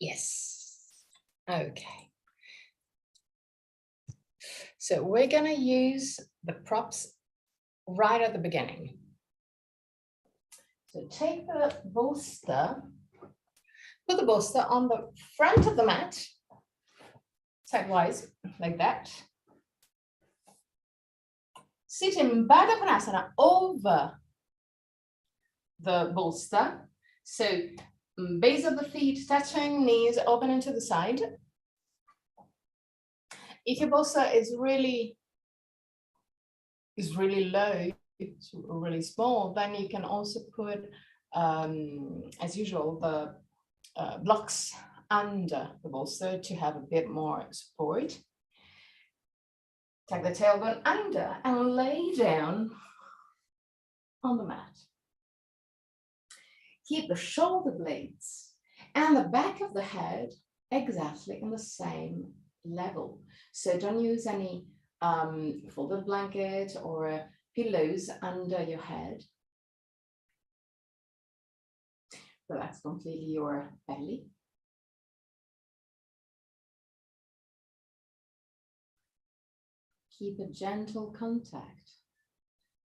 Yes. Okay. So we're going to use the props right at the beginning. So take the bolster, put the bolster on the front of the mat, sidewise, like that. Sit in Baddha over the bolster. So base of the feet touching, knees open into the side. If your bolster is really low, it's really small, then you can also put, as usual, the blocks under the bolster to have a bit more support. Take the tailbone under and lay down on the mat. Keep the shoulder blades and the back of the head exactly in the same level. So don't use any folded blanket or pillows under your head. Relax completely your belly. Keep a gentle contact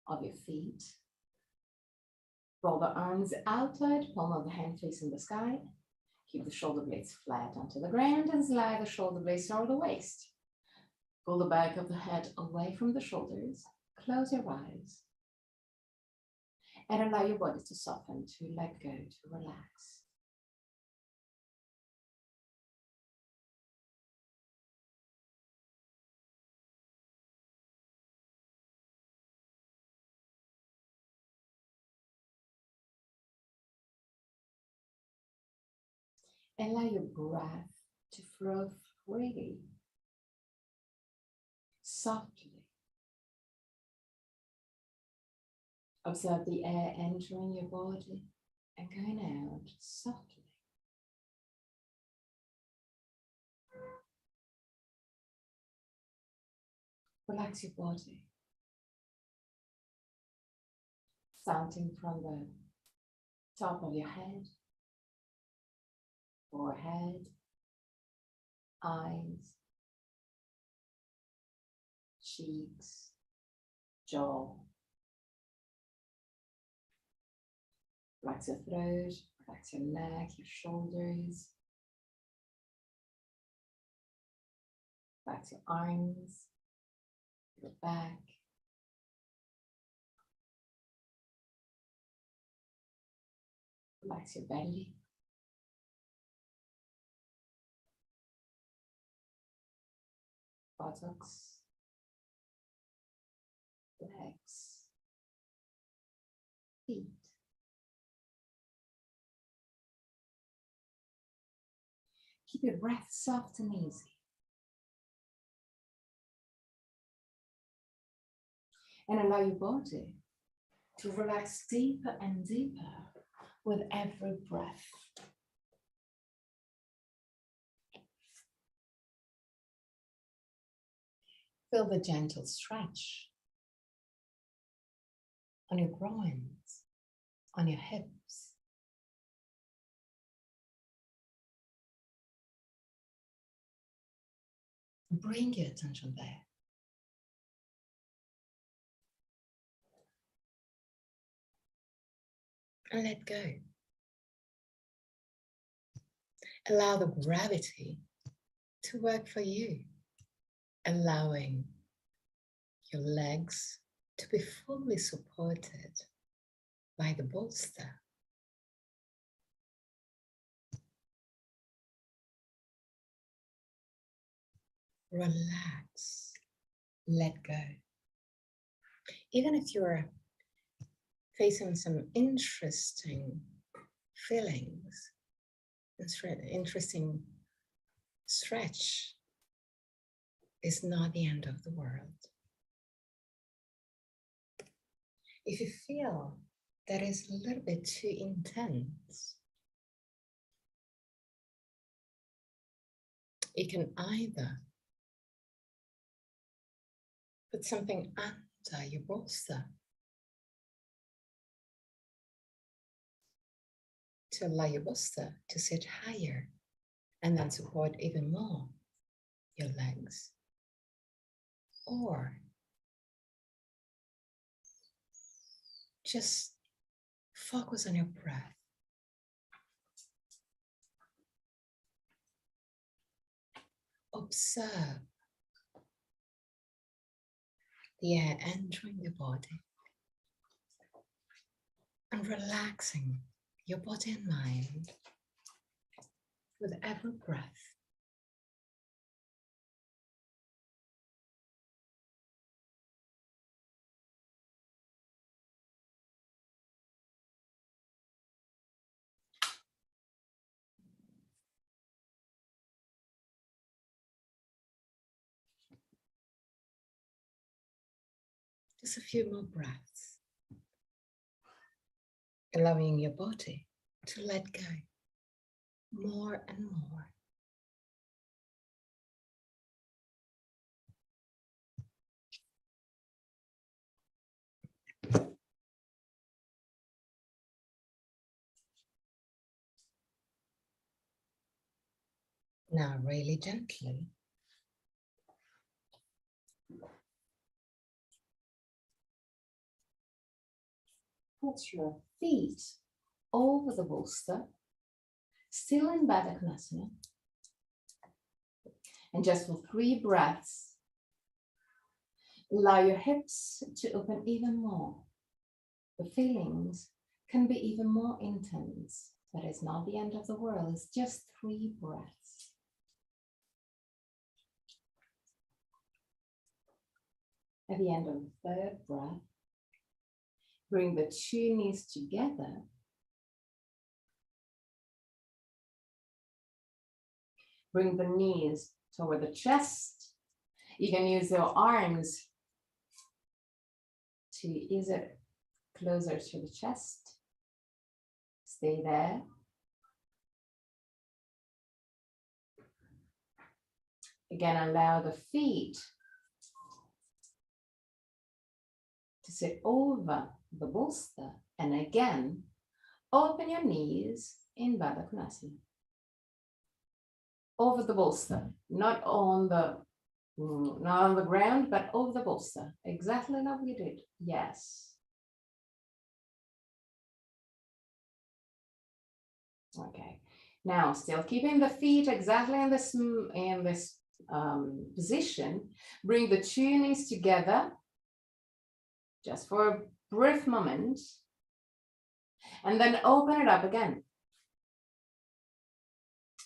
of your feet. Roll the arms outward, palm of the hand facing the sky. Keep the shoulder blades flat onto the ground and slide the shoulder blades over the waist. Pull the back of the head away from the shoulders. Close your eyes. And allow your body to soften, to let go, to relax. Allow your breath to flow freely, softly. Observe the air entering your body and going out softly. Relax your body, starting from the top of your head, forehead, eyes, cheeks, jaw. Relax your throat, relax your neck, your shoulders. Relax your arms, your back. Relax your belly. Buttocks. Legs. Feet. Keep your breath soft and easy. And allow your body to relax deeper and deeper with every breath. Feel the gentle stretch on your groins, on your hips. Bring your attention there. And let go. Allow the gravity to work for you, allowing your legs to be fully supported by the bolster. Relax, let go. Even if you're facing some interesting feelings, interesting stretch, is not the end of the world. If you feel that is a little bit too intense, you can either put something under your bolster to allow your bolster to sit higher And then support even more your legs. Or just focus on your breath. Observe the air entering the body and relaxing your body and mind with every breath. Just a few more breaths, allowing your body to let go more and more. Now, really gently, put your feet over the bolster, still in Baddha Konasana. And just for 3 breaths, allow your hips to open even more. The feelings can be even more intense, but it's not the end of the world. It's just 3 breaths. At the end of the 3rd breath, bring the 2 knees together. Bring the knees toward the chest. You can use your arms to ease it closer to the chest. Stay there. Again, allow the feet to sit over the bolster. And again, open your knees in Baddha Konasana. Over the bolster, not on the ground, but over the bolster. Exactly like we did. Yes. Okay. Now, still keeping the feet exactly in this position. Bring the 2 knees together, just for a brief moment, and then open it up again.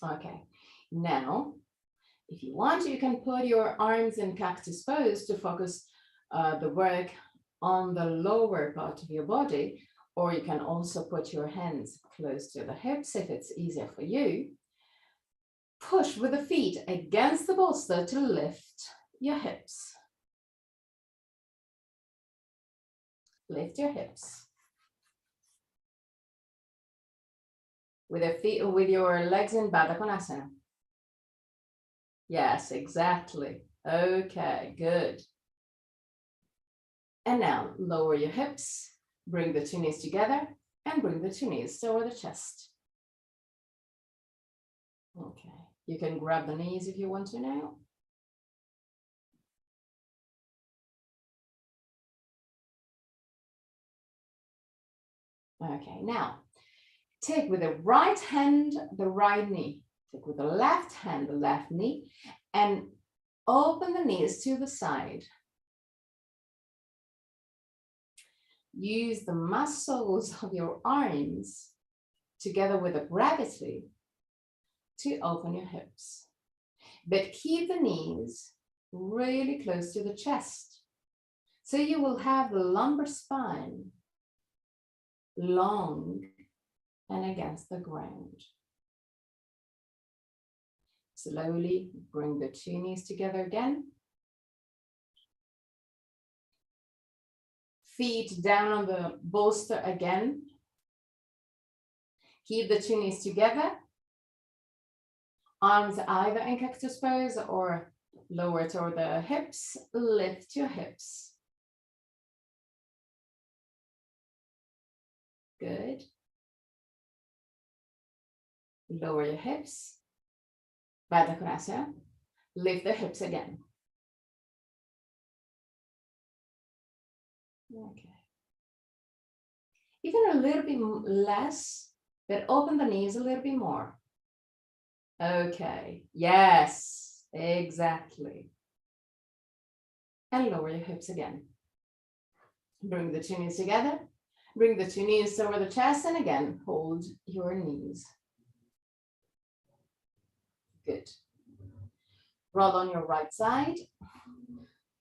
Okay. Now, if you want, you can put your arms in cactus pose to focus the work on the lower part of your body, or you can also put your hands close to the hips if it's easier for you. Push with the feet against the bolster to lift your hips. Lift your hips. With your legs in Baddha Konasana. Yes, exactly. Okay, good. And now lower your hips, bring the 2 knees together, and bring the 2 knees toward the chest. Okay, you can grab the knees if you want to now. Okay, now take with the right hand the right knee. Take with the left hand the left knee, and open the knees to the side. Use the muscles of your arms together with the gravity to open your hips. But keep the knees really close to the chest. So you will have the lumbar spine long and against the ground. Slowly bring the 2 knees together again. Feet down on the bolster again. Keep the 2 knees together. Arms either in cactus pose or lower toward the hips. Lift your hips. Good. Lower your hips. Baddha Konasana. Lift the hips again. Okay. Even a little bit less, but open the knees a little bit more. Okay, yes, exactly. And lower your hips again. Bring the two knees together. Bring the two knees over the chest, and again, hold your knees. Good. Roll on your right side.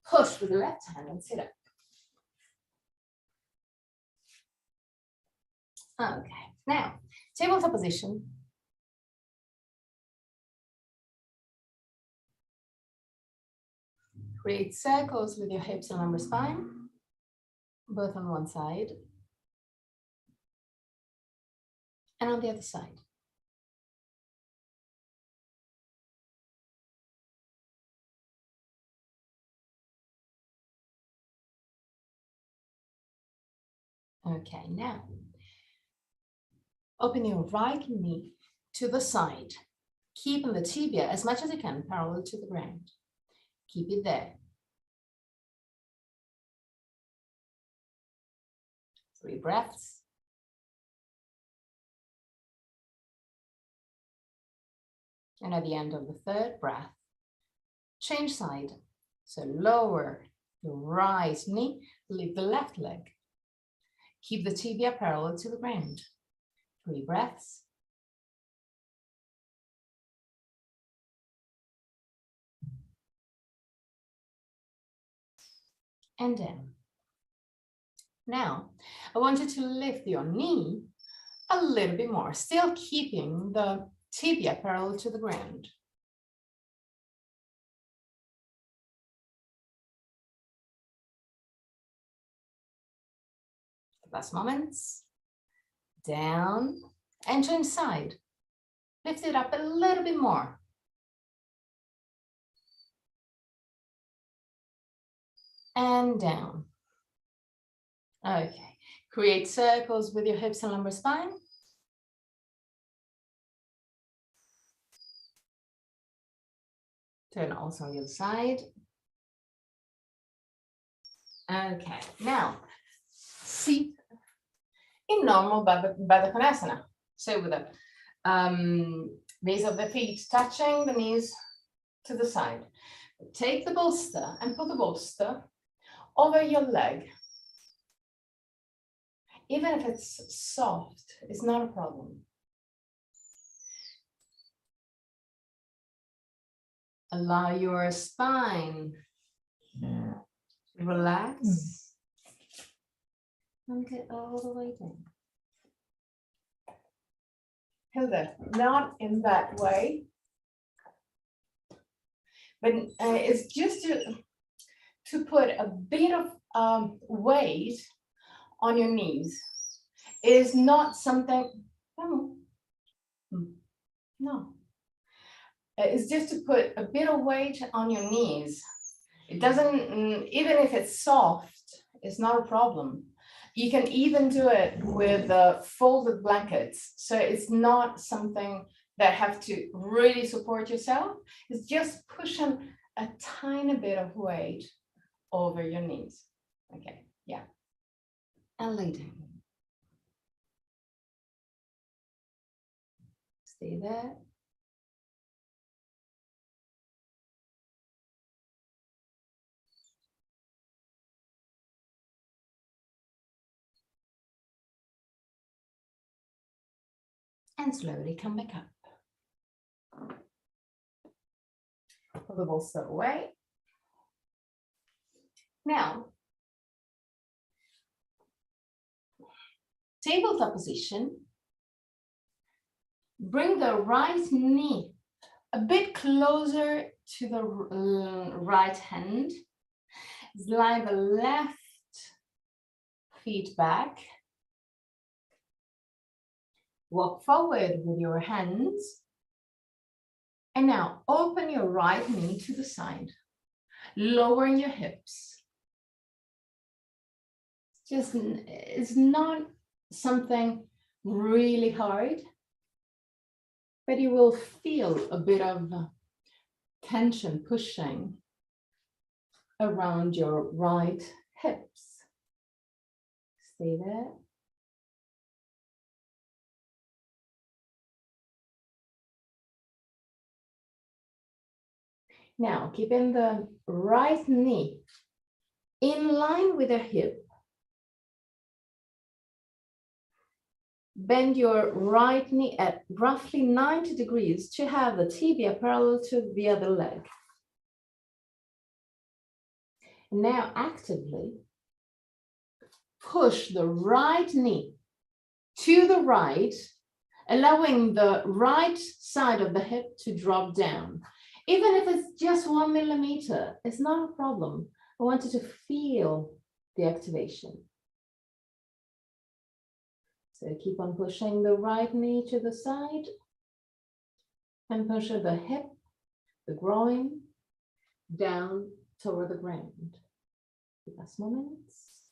Push with the left hand and sit up. Okay, now, tabletop position. Create circles with your hips and lumbar spine, both on one side and on the other side. Okay, now open your right knee to the side, keeping the tibia as much as you can parallel to the ground. Keep it there. 3 breaths. And at the end of the 3rd breath, change side. So lower the right knee, lift the left leg. Keep the tibia parallel to the ground. 3 breaths. And down. Now, I want you to lift your knee a little bit more, still keeping the tibia parallel to the ground. Last moments. Down and change side. Lift it up a little bit more. And down. Okay, create circles with your hips and lumbar spine. Turn also on the other side. Okay, now seat in normal Baddha Konasana. So with the base of the feet touching the knees to the side. Take the bolster and put the bolster over your leg. Even if it's soft, it's not a problem. Allow your spine to relax and get all the way down. Hilda, not in that way, but it's just to put a bit of weight on your knees. It is not something, no. It's just to put a bit of weight on your knees. It doesn't, even if it's soft, it's not a problem. You can even do it with folded blankets. So it's not something that have to really support yourself. It's just pushing a tiny bit of weight over your knees. Okay, yeah. And lay down. Stay there. And slowly come back up. Pull the bolster away. Now, tabletop position. Bring the right knee a bit closer to the right hand. Slide the left feet back. Walk forward with your hands. And now open your right knee to the side, lowering your hips. It's not something really hard. but you will feel a bit of tension pushing around your right hips. Stay there. Now, keeping the right knee in line with the hip. Bend your right knee at roughly 90 degrees to have the tibia parallel to the other leg. Now actively push the right knee to the right, allowing the right side of the hip to drop down. Even if it's just 1 millimeter, it's not a problem. I want you to feel the activation. So keep on pushing the right knee to the side and push the hip, the groin, down toward the ground. Give us moments.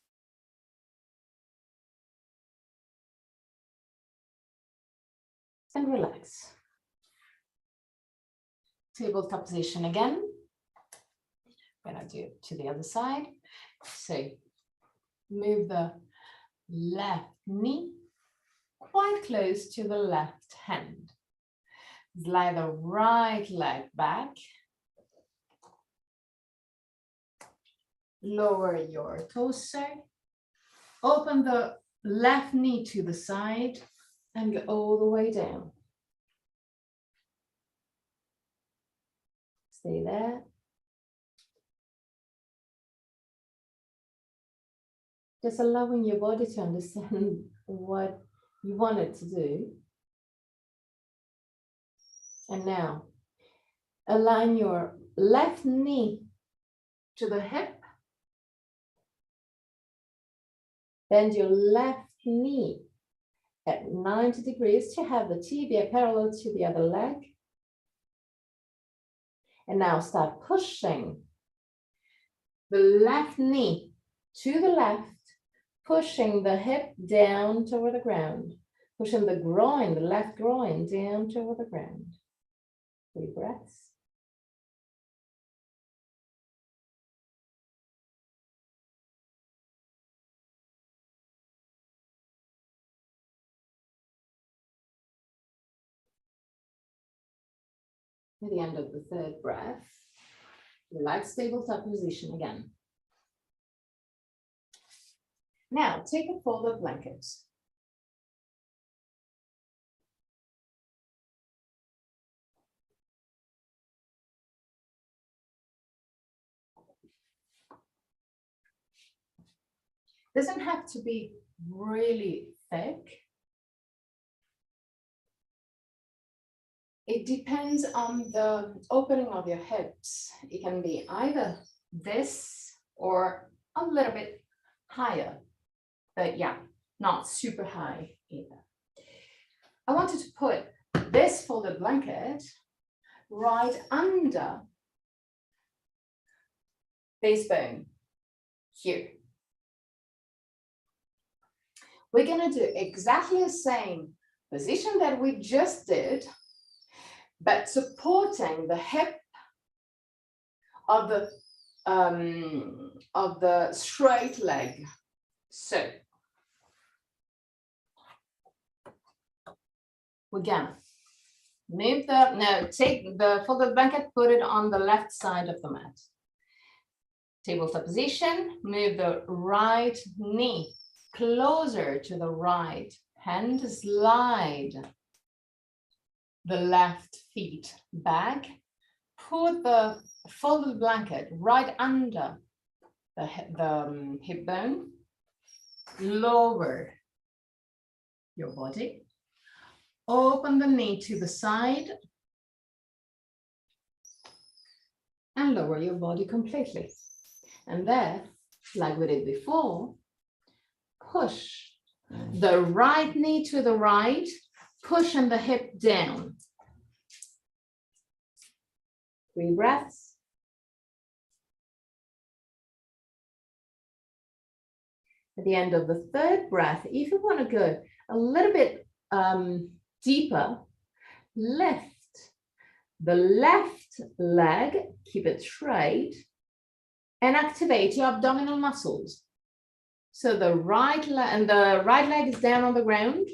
And relax. Tabletop position again. I'm gonna do it to the other side. So move the left knee quite close to the left hand. Slide the right leg back. Lower your torso. Open the left knee to the side and go all the way down. Stay there. Just allowing your body to understand what you want it to do. And now, align your left knee to the hip. Bend your left knee at 90 degrees to have the tibia parallel to the other leg. And now start pushing the left knee to the left, pushing the hip down toward the ground, pushing the groin, the left groin down toward the ground. 3 breaths. At the end of the 3rd breath, relax, tabletop position again. Now, take a folded blanket. Doesn't have to be really thick. It depends on the opening of your hips. It can be either this or a little bit higher, but yeah, not super high either. I wanted to put this folded blanket right under this bone here. We're gonna do exactly the same position that we just did, but supporting the hip of the straight leg. So we're gonna move take the folded blanket, put it on the left side of the mat. Tabletop position, move the right knee closer to the right hand, slide the left feet back, put the folded blanket right under the hip bone, lower your body, open the knee to the side, and lower your body completely. And then, like we did before, push the right knee to the right, pushing the hip down. 3 breaths. At the end of the 3rd breath, if you want to go a little bit deeper, lift the left leg, keep it straight, and activate your abdominal muscles. So the right leg is down on the ground.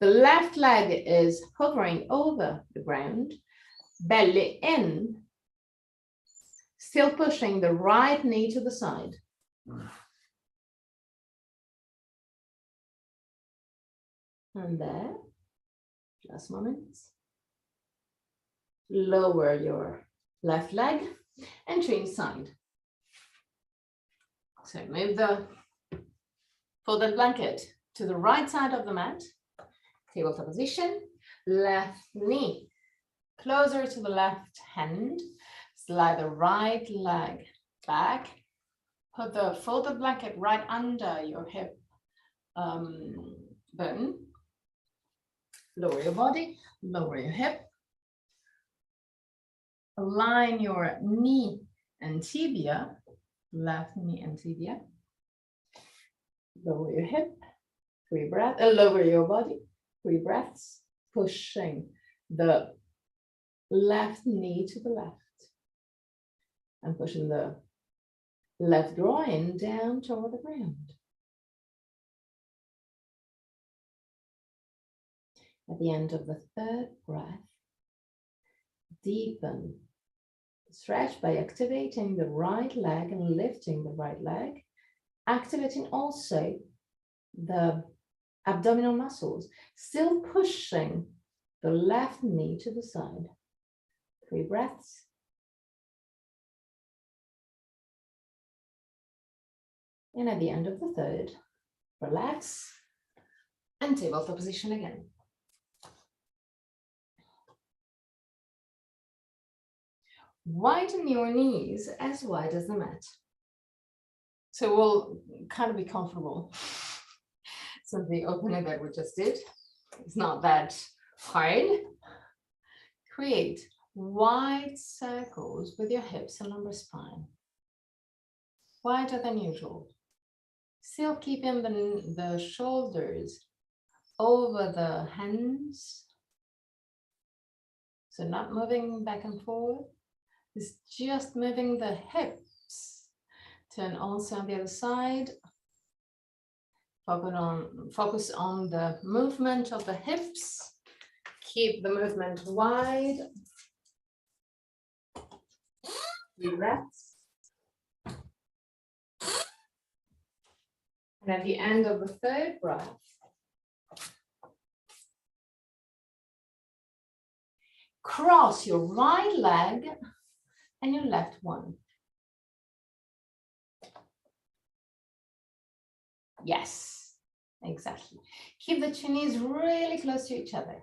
The left leg is hovering over the ground, belly in, still pushing the right knee to the side. And there, just moments. Lower your left leg and change side. So move the folded blanket to the right side of the mat, tabletop position, left knee closer to the left hand, slide the right leg back, put the folded blanket right under your hip bone, lower your body, lower your hip, align your knee and tibia, left knee and tibia, lower your hip, 3 breaths, lower your body, 3 breaths, pushing the left knee to the left and pushing the left groin down toward the ground. At the end of the 3rd breath, deepen the stretch by activating the right leg and lifting the right leg, activating also the abdominal muscles, still pushing the left knee to the side. 3 breaths. And at the end of the 3rd, relax and tabletop position again. Widen your knees as wide as the mat. So we'll kind of be comfortable. So the opening that we just did, it's not that hard. Create wide circles with your hips and lumbar spine. Wider than usual. Still keeping the shoulders over the hands. So not moving back and forth. It's just moving the hips. Turn also on the other side. Focus on the movement of the hips. Keep the movement wide. 3 breaths. And at the end of the 3rd breath, cross your right leg and your left one. Yes, exactly. Keep the 2 knees really close to each other.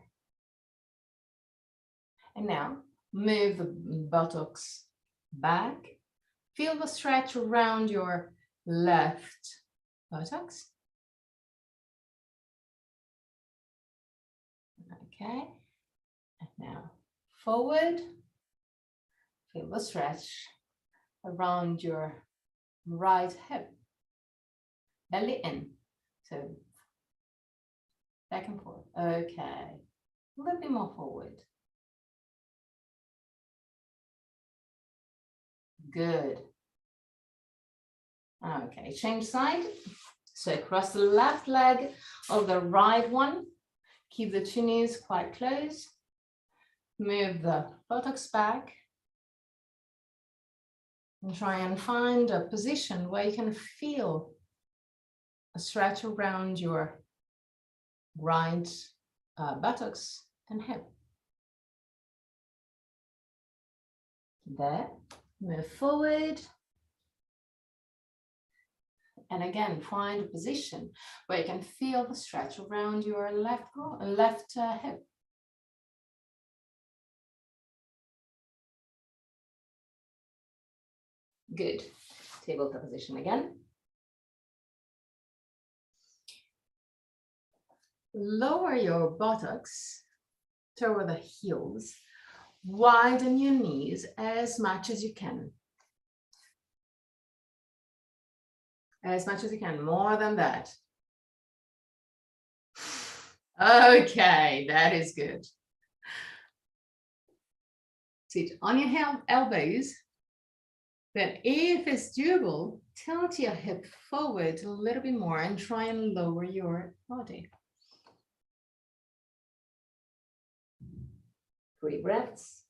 And now move the buttocks back. Feel the stretch around your left buttocks. Okay. And now forward. Feel the stretch around your right hip. Belly in. So back and forth. Okay. A little bit more forward. Good. Okay, change side. So cross the left leg of the right one. Keep the 2 knees quite close. Move the buttocks back. And try and find a position where you can feel a stretch around your right buttocks and hip. There. Move forward. And again, find a position where you can feel the stretch around your left hip. Good. Tabletop position again. Lower your buttocks toward the heels. Widen your knees as much as you can. As much as you can, more than that. Okay, that is good. Sit on your elbows. Then if it's doable, tilt your hip forward a little bit more and try and lower your body. 3 breaths.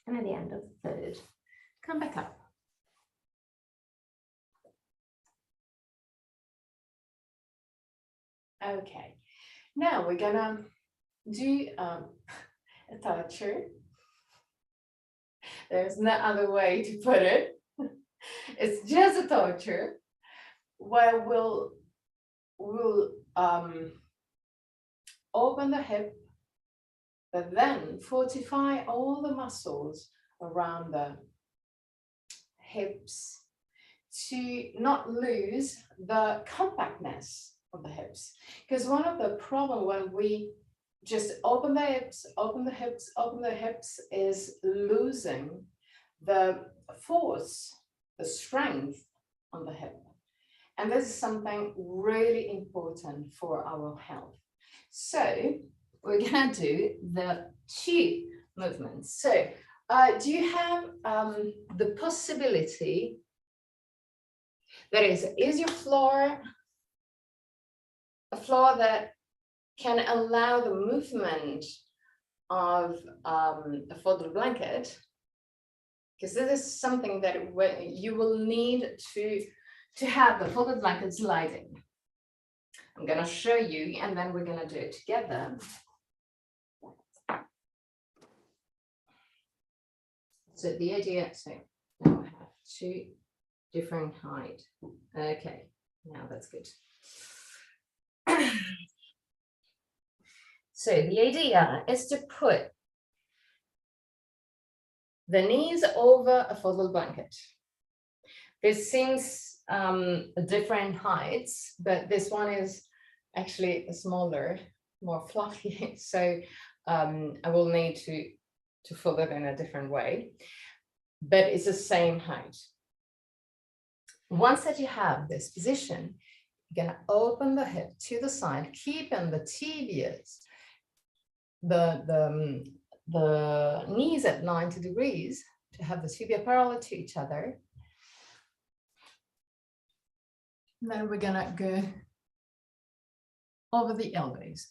And at the end of the third, come back up. Okay, now we're gonna do a torture. There's no other way to put it. It's just a torture where we'll open the hip, but then fortify all the muscles around the hips to not lose the compactness of the hips. Because one of the problems when we just open the hips, open the hips, open the hips is losing the force, the strength on the hip. And this is something really important for our health. So we're gonna do the 2 movements. So do you have the possibility, that is your floor a floor that can allow the movement of a folded blanket? Because this is something that you will need to have the folded blanket sliding. I'm going to show you, and then we're going to do it together. So the idea, so now I have 2 different height. Okay, now that's good. So the idea is to put the knees over a folded blanket. This seems different heights, but this one is actually smaller, more fluffy. So I will need to fold it in a different way, but it's the same height. Once that you have this position, you're going to open the hip to the side, keeping the tibias, the knees at 90 degrees to have the tibia parallel to each other. And then we're gonna go over the elbows.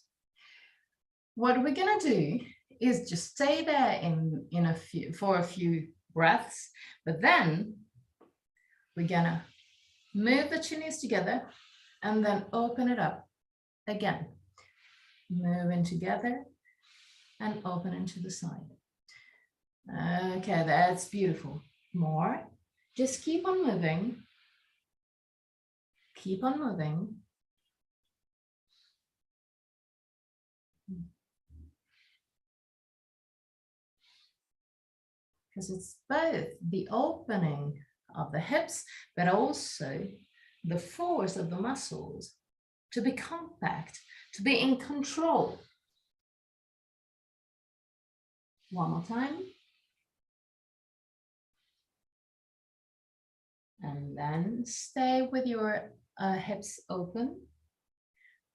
What we're gonna do is just stay there for a few breaths, but then we're gonna move the 2 knees together and then open it up again. Moving together and open into the side. Okay, that's beautiful. More. Just keep on moving. Keep on moving. Because it's both the opening of the hips, but also the force of the muscles to be compact, to be in control. One more time. And then stay with your hips open.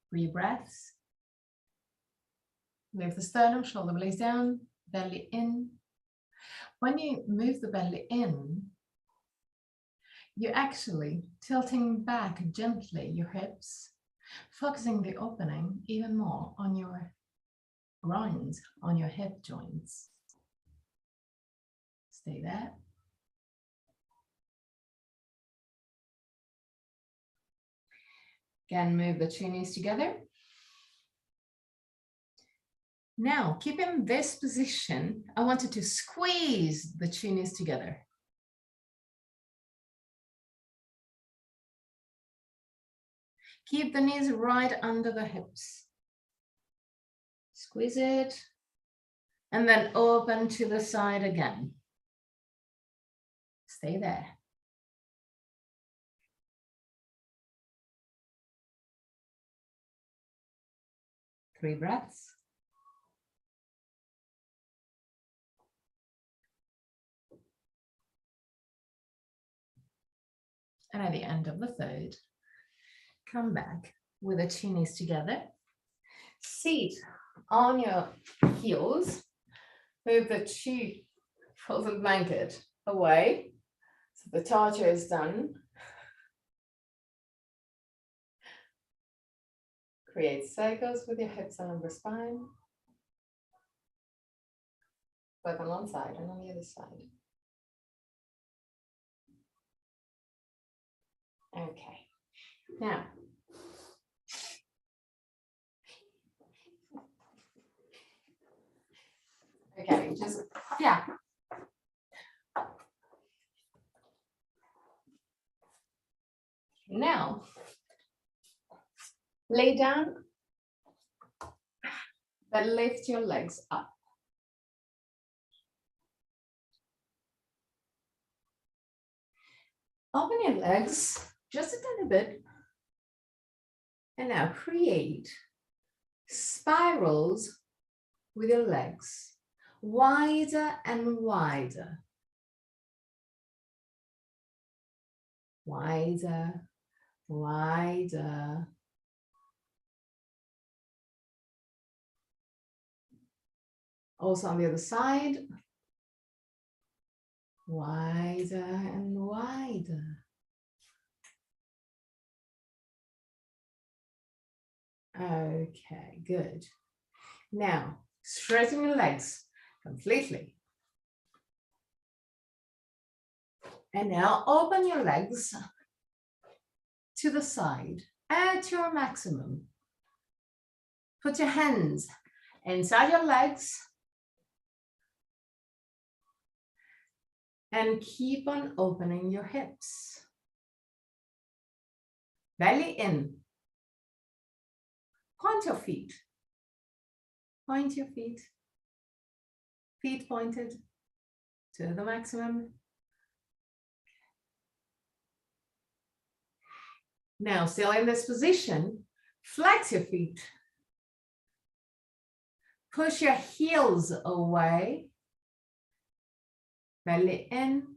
3 breaths. Lift the sternum, shoulder blades down, belly in. When you move the belly in, you're actually tilting back gently your hips, focusing the opening even more on your groins, on your hip joints. Stay there. Again, move the 2 knees together. Now, keep in this position. I want you to squeeze the 2 knees together. Keep the knees right under the hips. Squeeze it. And then open to the side again. Stay there. Three breaths. And at the end of the third, come back with the two knees together. Sit on your heels. Move the two frozen blanket away. So the torture is done. Create circles with your hips and lumbar spine. Both on one side and on the other side. Okay. Now, okay, just, yeah. Now, lay down, but lift your legs up. Open your legs just a tiny bit. And now create spirals with your legs, wider and wider. Wider, wider. Also on the other side. Wider and wider. Okay, good. Now, straighten your legs completely. And now open your legs to the side at your maximum. Put your hands inside your legs and keep on opening your hips. Belly in. Point your feet. Point your feet. Feet pointed to the maximum. Now, still in this position, flex your feet. Push your heels away. Belly in.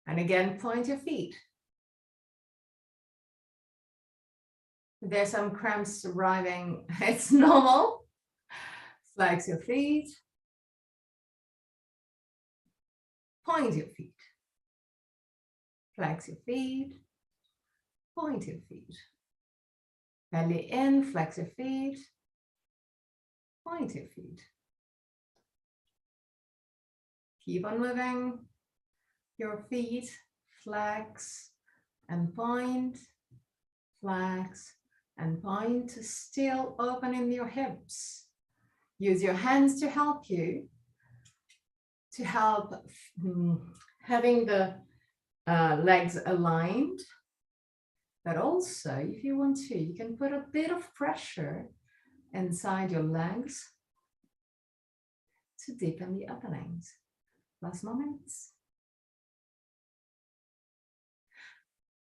And again, point your feet. If there's some cramps arriving, it's normal. Flex your feet. Point your feet. Flex your feet. Point your feet. Belly in, flex your feet. Point your feet. Keep on moving your feet. Flex and point. Flex and point, still opening your hips. Use your hands to help you, to help having the legs aligned. But also, if you want to, you can put a bit of pressure inside your legs to deepen the openings. Last moments.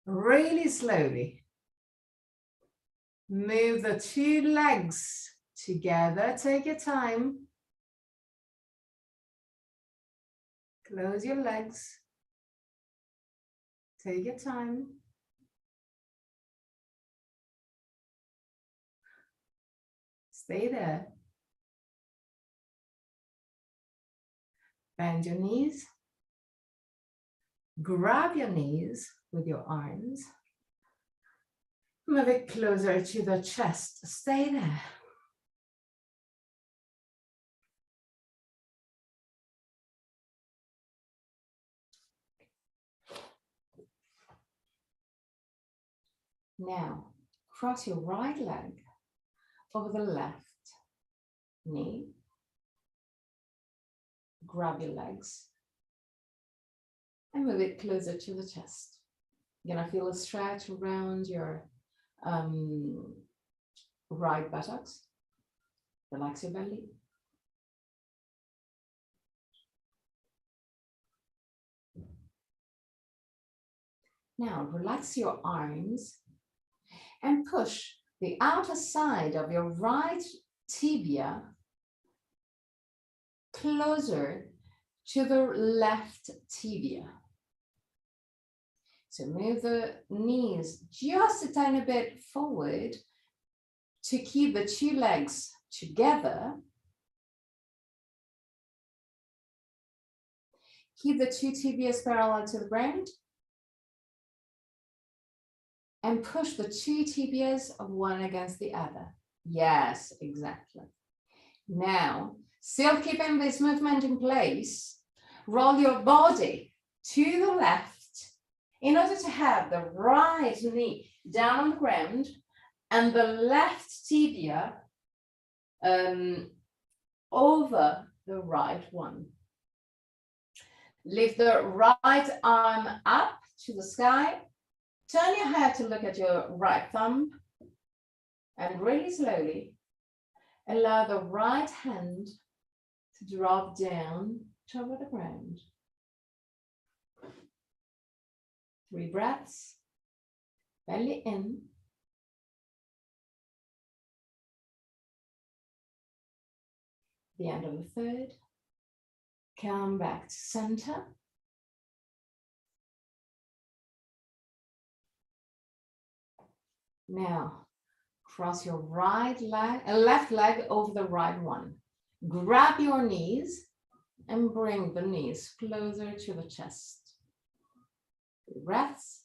Really slowly. Move the two legs together. Take your time. Close your legs. Take your time. Stay there. Bend your knees. Grab your knees with your arms. Move it closer to the chest. Stay there. Now, cross your right leg over the left knee. Grab your legs and move it closer to the chest. You're gonna feel a stretch around your right buttocks. Relax your belly. Now, relax your arms and push the outer side of your right tibia closer to the left tibia. So move the knees just a tiny bit forward to keep the two legs together. Keep the two tibias parallel to the ground. And push the two tibias one against the other. Yes, exactly. Now, still keeping this movement in place, roll your body to the left in order to have the right knee down on the ground and the left tibia over the right one. Lift the right arm up to the sky. Turn your head to look at your right thumb and really slowly allow the right hand to drop down toward the ground. 3 breaths, belly in. The end of the third. Come back to center. Now, cross your left leg over the right one. Grab your knees and bring the knees closer to the chest. 3 breaths.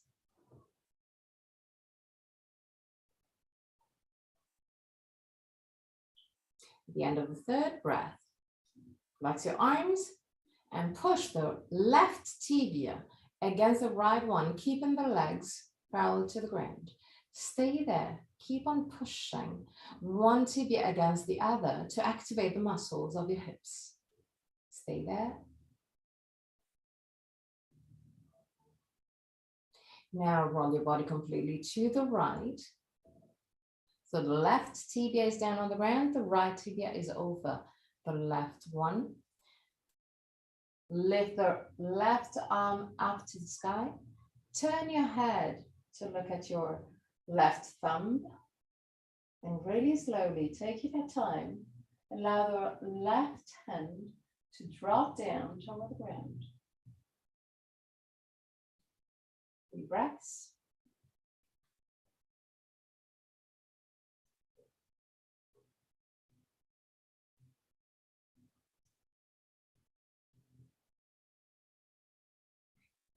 At the end of the third breath, flex your arms and push the left tibia against the right one, keeping the legs parallel to the ground. Stay there. Keep on pushing one tibia against the other to activate the muscles of your hips. Stay there. Now roll your body completely to the right. So the left tibia is down on the ground, the right tibia is over the left one. Lift the left arm up to the sky. Turn your head to look at your left thumb. And really slowly, take your time, allow the left hand to drop down toward the ground. 3 breaths.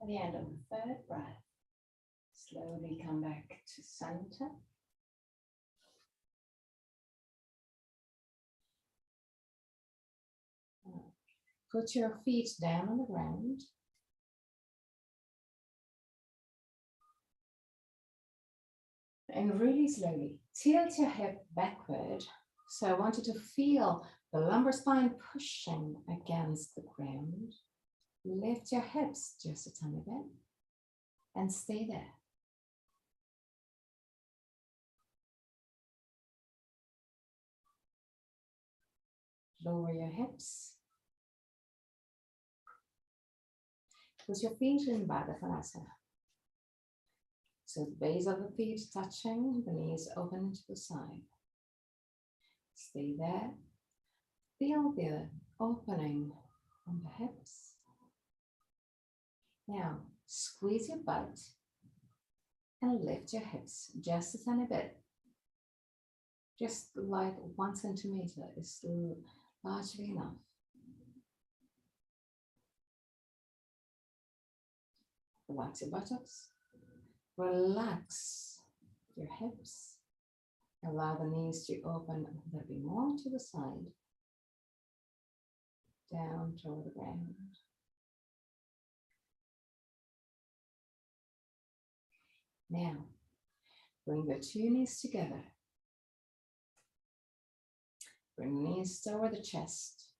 At the end of the third breath, slowly come back to center. Put your feet down on the ground. And really slowly tilt your hip backward. So I want you to feel the lumbar spine pushing against the ground. Lift your hips just a tiny bit and stay there. Lower your hips. Put your feet in Baddha-Konasana. So the base of the feet touching, the knees open to the side. Stay there. Feel the opening from the hips. Now, squeeze your butt and lift your hips just a tiny bit. Just like 1 centimeter is largely enough. Relax your buttocks. Relax your hips. Allow the knees to open a little bit more to the side. Down toward the ground. Now, bring the 2 knees together. Bring knees toward the chest.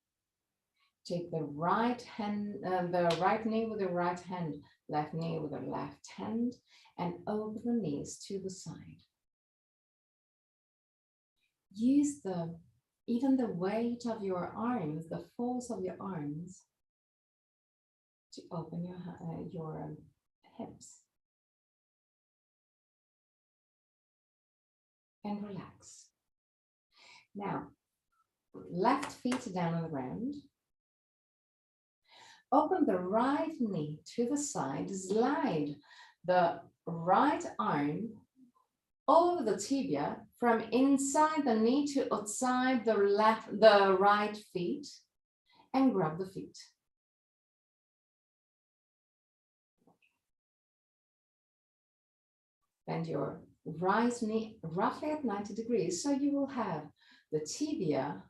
Take the right hand, the right knee with the right hand, left knee with the left hand, and open the knees to the side. Use even the weight of your arms, the force of your arms, to open your hips. And relax. Now, left feet down on the ground. Open the right knee to the side, slide the right arm over the tibia from inside the knee to outside the right feet, and grab the feet. Bend your right knee roughly at 90 degrees, so you will have the tibia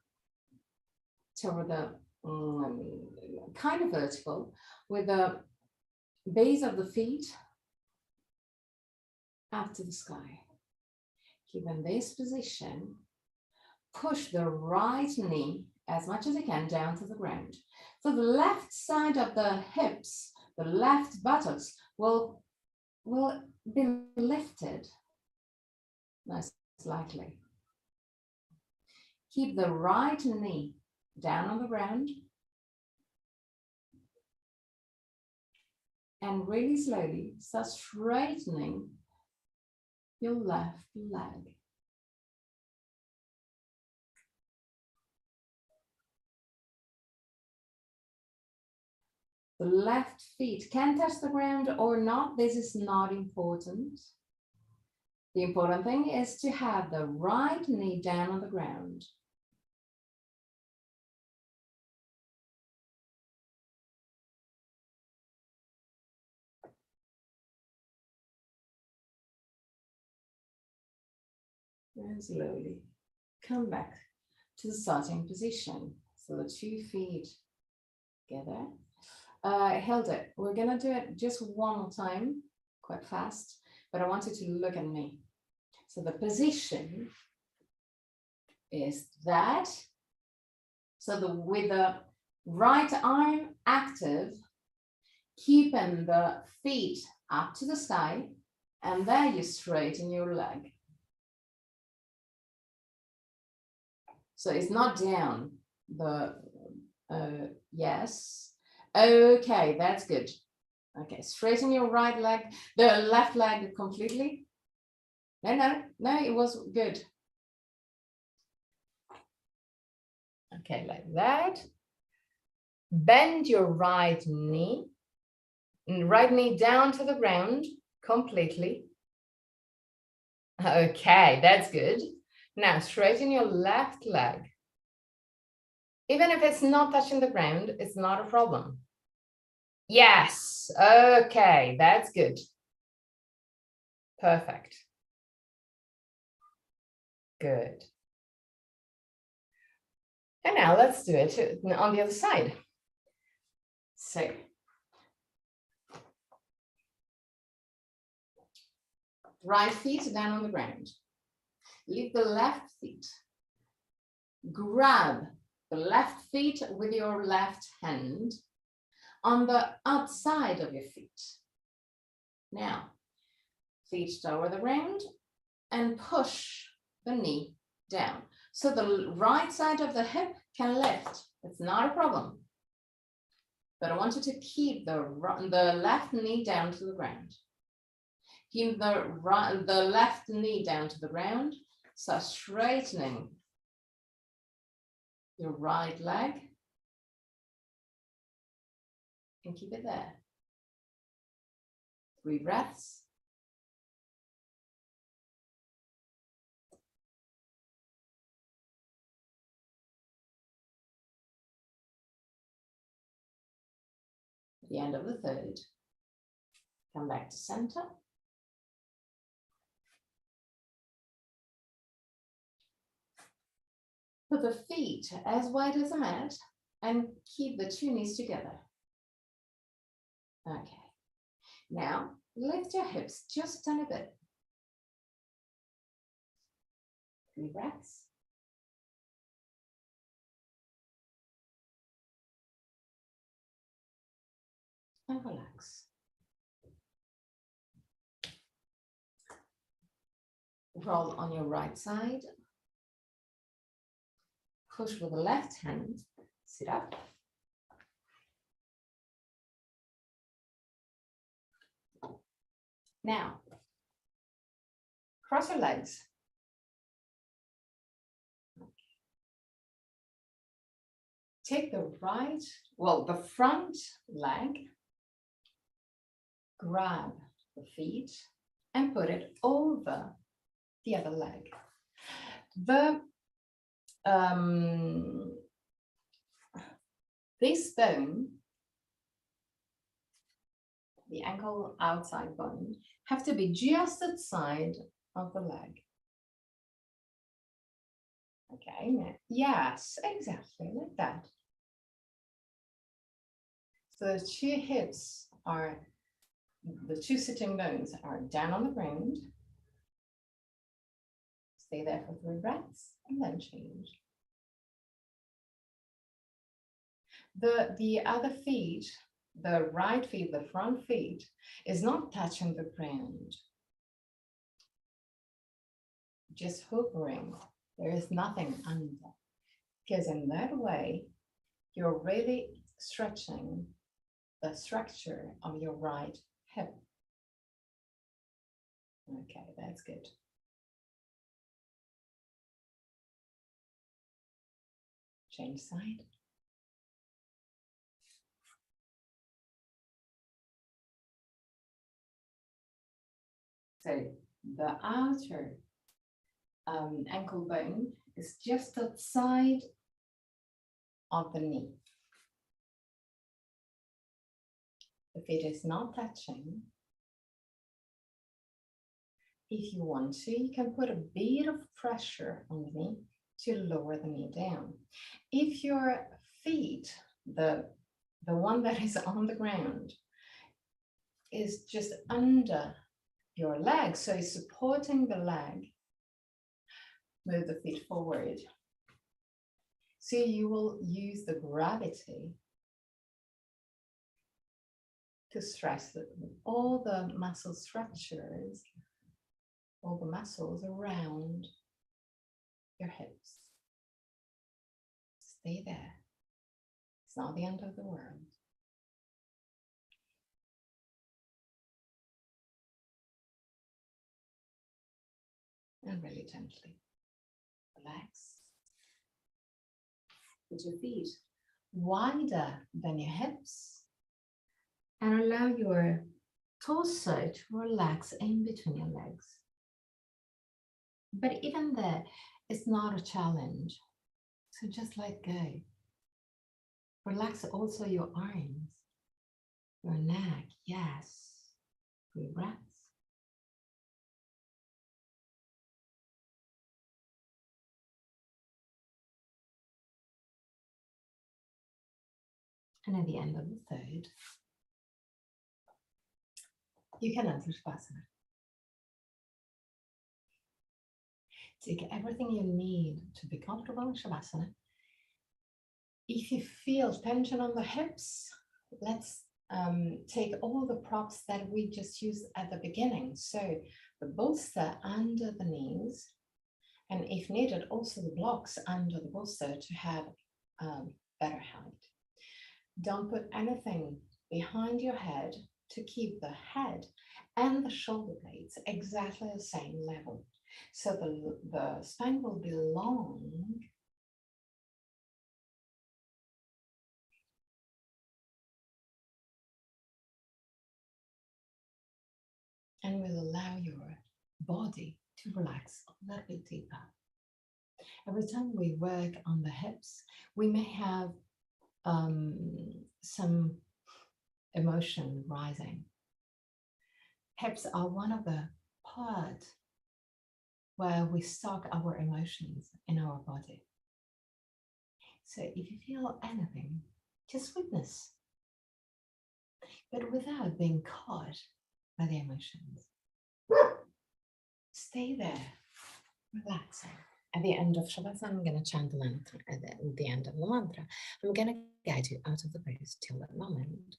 toward the kind of vertical, with the base of the feet up to the sky. Keep in this position. Push the right knee as much as you can down to the ground. So the left side of the hips, the left buttocks will be lifted nice slightly. Keep the right knee down on the ground and really slowly start straightening your left leg. The left feet can touch the ground or not. This is not important. The important thing is to have the right knee down on the ground. And slowly come back to the starting position. So the 2 feet together. Hilda, we're gonna do it just one more time, quite fast, but I want you to look at me. So the position is that. So with the right arm active, keeping the feet up to the sky, and there you straighten your leg. So it's not down, yes. Okay, that's good. Okay, straighten your right leg, the left leg completely. No, it was good. Okay, like that. Bend your right knee down to the ground completely. Okay, that's good. Now straighten your left leg. Even if it's not touching the ground, it's not a problem. Yes, okay, that's good. Perfect. Good. And now let's do it on the other side. So, right feet down on the ground. Lift the left feet. Grab the left feet with your left hand on the outside of your feet. Now, feet toward the ground and push the knee down. So the right side of the hip can lift. It's not a problem. But I want you to keep the left knee down to the ground. Keep the left knee down to the ground. Start straightening your right leg. And keep it there. 3 breaths. At the end of the 3rd, come back to center. Put the feet as wide as a mat and keep the 2 knees together. Okay. Now, lift your hips just a bit. 3 breaths. And relax. Roll on your right side. Push with the left hand. Sit up. Now, cross your legs. Take the the front leg, grab the feet and put it over the other leg. This bone, the ankle outside bone, have to be just outside of the leg. Okay, yes, exactly like that. So the two hips are, the two sitting bones are down on the ground. Stay there for 3 breaths and then change. The other feet, the right feet, the front feet, is not touching the ground. Just hovering. There is nothing under. Because in that way, you're really stretching the structure of your right hip. Okay, that's good. Change side. So the outer ankle bone is just outside of the knee. The feet is not touching. If you want to, you can put a bit of pressure on the knee to lower the knee down. If your feet, the one that is on the ground, is just under your leg, so it's supporting the leg, move the feet forward. So you will use the gravity to stress all the muscle structures, all the muscles around your hips. Stay there. It's not the end of the world. And really gently relax. Put your feet wider than your hips and allow your torso to relax in between your legs. But even there, it's not a challenge. So just let go. Relax also your arms, your neck, yes. 3 breaths. And at the end of the 3rd, you can enter Shavasana. Take everything you need to be comfortable in Shavasana. If you feel tension on the hips, let's take all the props that we just used at the beginning. So the bolster under the knees, and if needed, also the blocks under the bolster to have better height. Don't put anything behind your head to keep the head and the shoulder blades exactly the same level. So the spine will be long and will allow your body to relax a little bit deeper. Every time we work on the hips, we may have some emotion rising. Hips are one of the parts where we stock our emotions in our body. So if you feel anything, just witness, but without being caught by the emotions. Stay there, relaxing. At the end of Shavasana, I'm going to chant the mantra. At the end of the mantra, I'm going to guide you out of the pose till that moment.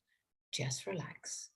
Just relax.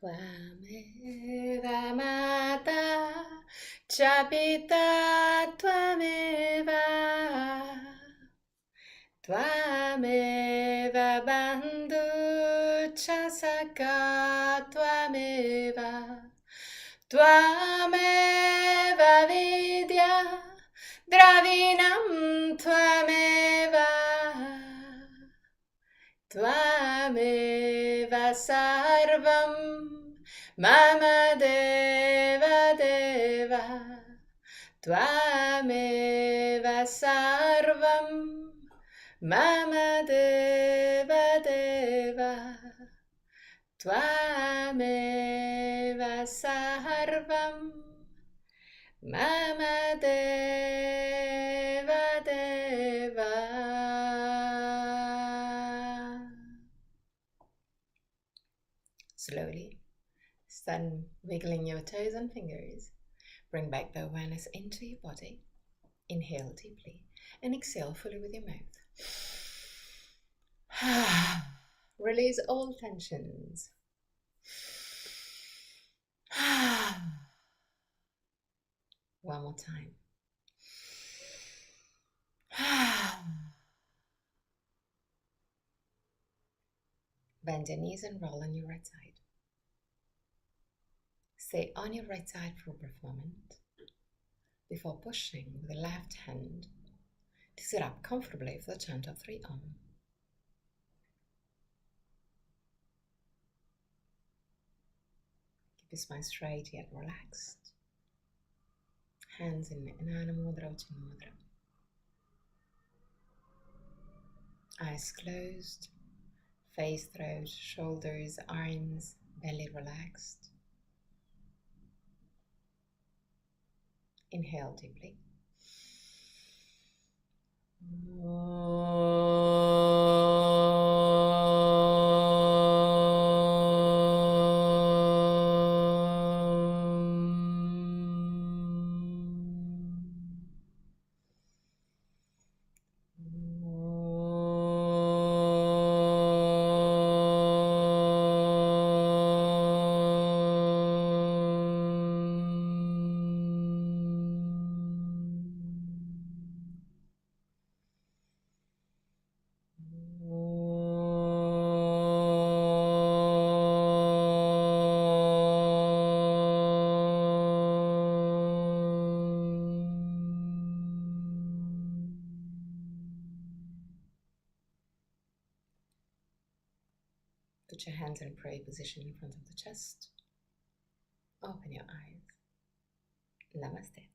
Tvameva mata cha pita tvameva Tvameva bandhu cha saka tvameva Tvameva vidya dravinam tvameva Tvameva sarvam mama deva deva Tvameva sarvam mama deva deva Tvameva sarvam mama deva deva. Slowly, start wiggling your toes and fingers. Bring back the awareness into your body. Inhale deeply and exhale fully with your mouth. Release all tensions. One more time. Bend your knees and roll on your right side. Stay on your right side for a brief moment before pushing with the left hand to sit up comfortably for the chant of 3 Om. Keep your spine straight yet relaxed. Hands in Inana Mudra, Chin Mudra. Eyes closed. Face, throat, shoulders, arms, belly relaxed. Inhale deeply. Put your hands in prayer position in front of the chest. Open your eyes. Namaste.